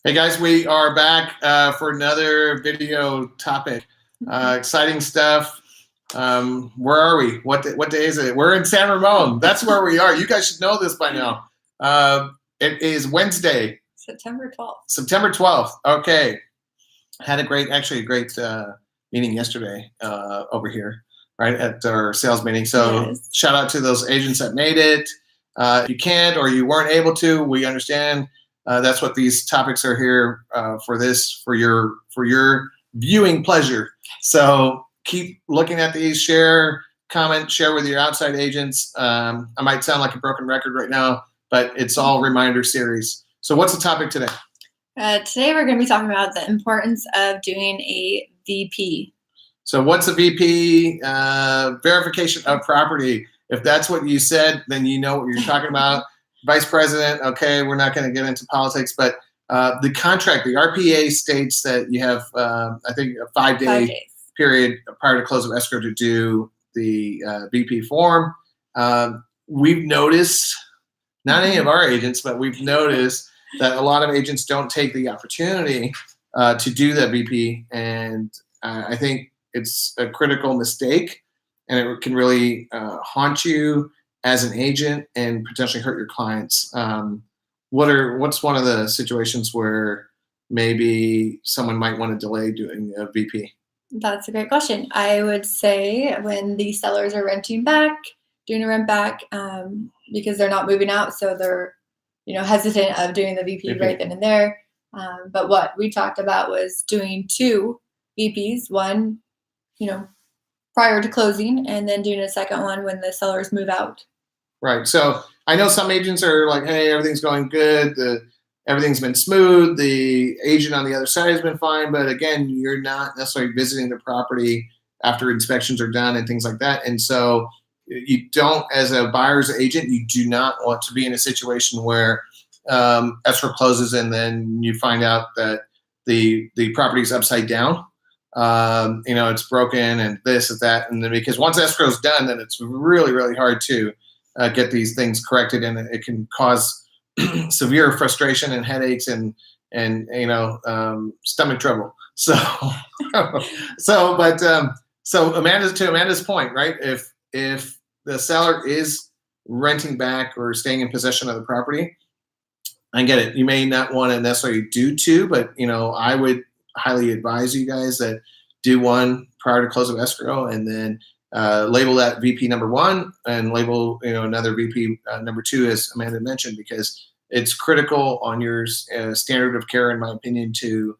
Hey guys, we are back for another video topic. Exciting stuff. Where are we? What day is it? We're in San Ramon. That's where we are. You guys should know this by now. It is Wednesday, September 12th. September 12th. Okay. Had a great meeting yesterday over here, right at our sales meeting. So yes. Shout out to those agents that made it. If you can't or you weren't able to, we understand. That's what these topics are here for your viewing pleasure. So keep looking at these, share, comment, share with your outside agents. I might sound like a broken record right now, but it's all reminder series. So what's the topic today? Today we're going to be talking about the importance of doing a VP. So what's a VP? Verification of property. If that's what you said, then you know what you're talking about. Vice president, okay, we're not going to get into politics, but the contract, the RPA states that you have, I think, a 5-day period prior to close of escrow to do the VP form. We've noticed, not any of our agents, but we've noticed that a lot of agents don't take the opportunity to do that VP, and I think it's a critical mistake, and it can really haunt you as an agent and potentially hurt your clients. What's one of the situations where maybe someone might want to delay doing a VP? That's a great question. I would say when the sellers are renting back, doing a rent back, because they're not moving out, so they're hesitant of doing the VP right then and there. But what we talked about was doing 2 VPs, one prior to closing, and then doing a second one when the sellers move out. Right. So I know some agents are like, hey, everything's going good. Everything's been smooth. The agent on the other side has been fine. But again, you're not necessarily visiting the property after inspections are done and things like that. And so you don't, as a buyer's agent, you do not want to be in a situation where escrow closes and then you find out that the property's upside down. It's broken and this and that. And then because once escrow's done, then it's really, really hard to get these things corrected, and it can cause severe frustration and headaches and stomach trouble. So Amanda's point, right? If the seller is renting back or staying in possession of the property, I get it. You may not want to necessarily do 2, but I would highly advise you guys that do 1 prior to close of escrow, and then label that VP number 1 and label another VP number 2, as Amanda mentioned, because it's critical on your standard of care, in my opinion, to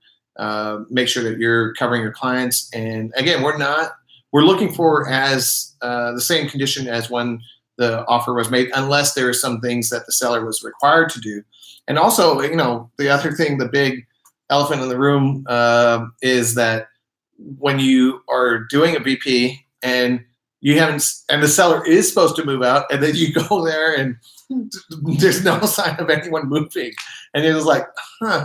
make sure that you're covering your clients. And again, we're looking for as the same condition as when the offer was made, unless there are some things that the seller was required to do. And also, the other thing, the big elephant in the room, is that when you are doing a VP and the seller is supposed to move out, and then you go there and there's no sign of anyone moving, and you're just like,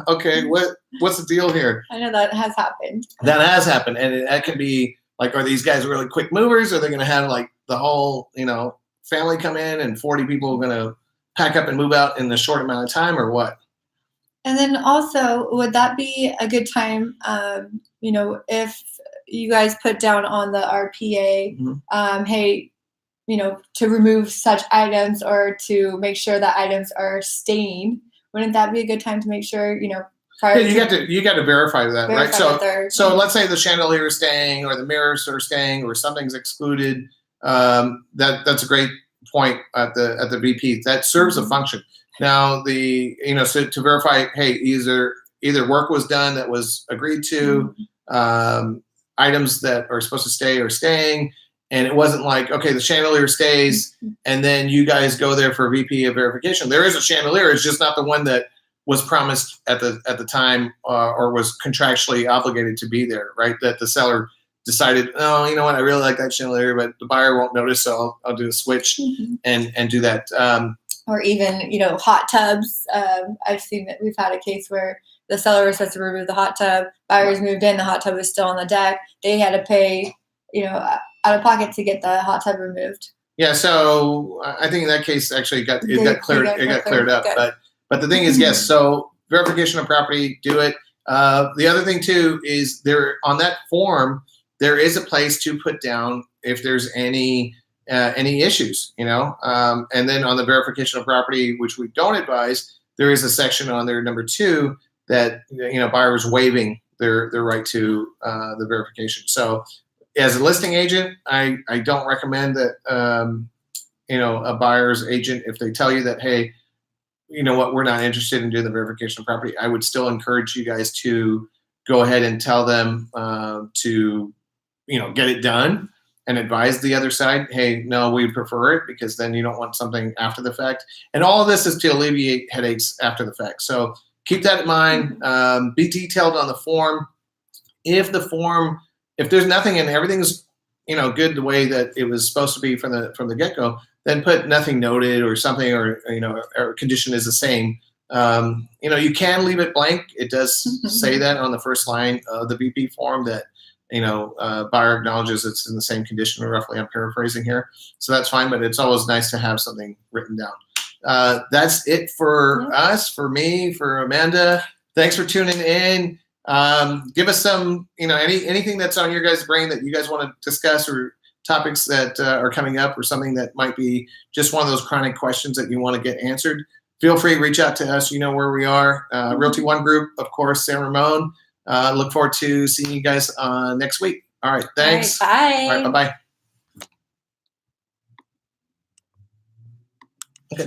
okay, what's the deal here? I know that has happened. That has happened, and that can be like, are these guys really quick movers? Are they going to have like the whole family come in and 40 people are going to pack up and move out in a short amount of time, or what? And then also, would that be a good time, if you guys put down on the RPA, hey, to remove such items or to make sure that items are staying? Wouldn't that be a good time to make sure, prior you got to verify that, right? So let's say the chandelier is staying, or the mirrors are staying, or something's excluded. That's a great point at the VP. That serves a function. Now so to verify, hey, either work was done that was agreed to, items that are supposed to stay are staying, and it wasn't like, okay, the chandelier stays and then you guys go there for VP of verification. There is a chandelier, it's just not the one that was promised at the time or was contractually obligated to be there, right? That the seller decided, oh, you know what, I really like that chandelier, but the buyer won't notice, so I'll do a switch and do that. Or even, hot tubs. I've seen that we've had a case where the seller was supposed to remove the hot tub. Buyers moved in, the hot tub was still on the deck. They had to pay, out of pocket to get the hot tub removed. Yeah, so I think in that case, actually, it got cleared up. But the thing is, yes. So verification of property, do it. The other thing too is there on that form, there is a place to put down if there's any issues, you know. And then on the verification of property, which we don't advise, there is a section on there, number 2, that, you know, buyers waiving their right to the verification. So as a listing agent, I don't recommend that, you know, a buyer's agent, if they tell you that, hey, you know what, we're not interested in doing the verification of property, I would still encourage you guys to go ahead and tell them to, you know, get it done and advise the other side, hey, no, we prefer it, because then you don't want something after the fact. And all of this is to alleviate headaches after the fact. So keep that in mind. Be detailed on the form. If there's nothing and everything's, you know, good the way that it was supposed to be from the get-go, then put nothing noted or something, or, you know, or condition is the same. You know, you can leave it blank. It does say that on the first line of the VP form that, you know, buyer acknowledges it's in the same condition, roughly. I'm paraphrasing here, so that's fine. But it's always nice to have something written down. That's it for us, for me, for Amanda. Thanks for tuning in. Give us some, you know, anything that's on your guys' brain that you guys want to discuss, or topics that are coming up, or something that might be just one of those chronic questions that you want to get answered. Feel free to reach out to us. You know where we are. Realty One Group, of course, San Ramon. Look forward to seeing you guys next week. All right, thanks. All right, bye. All right, bye-bye.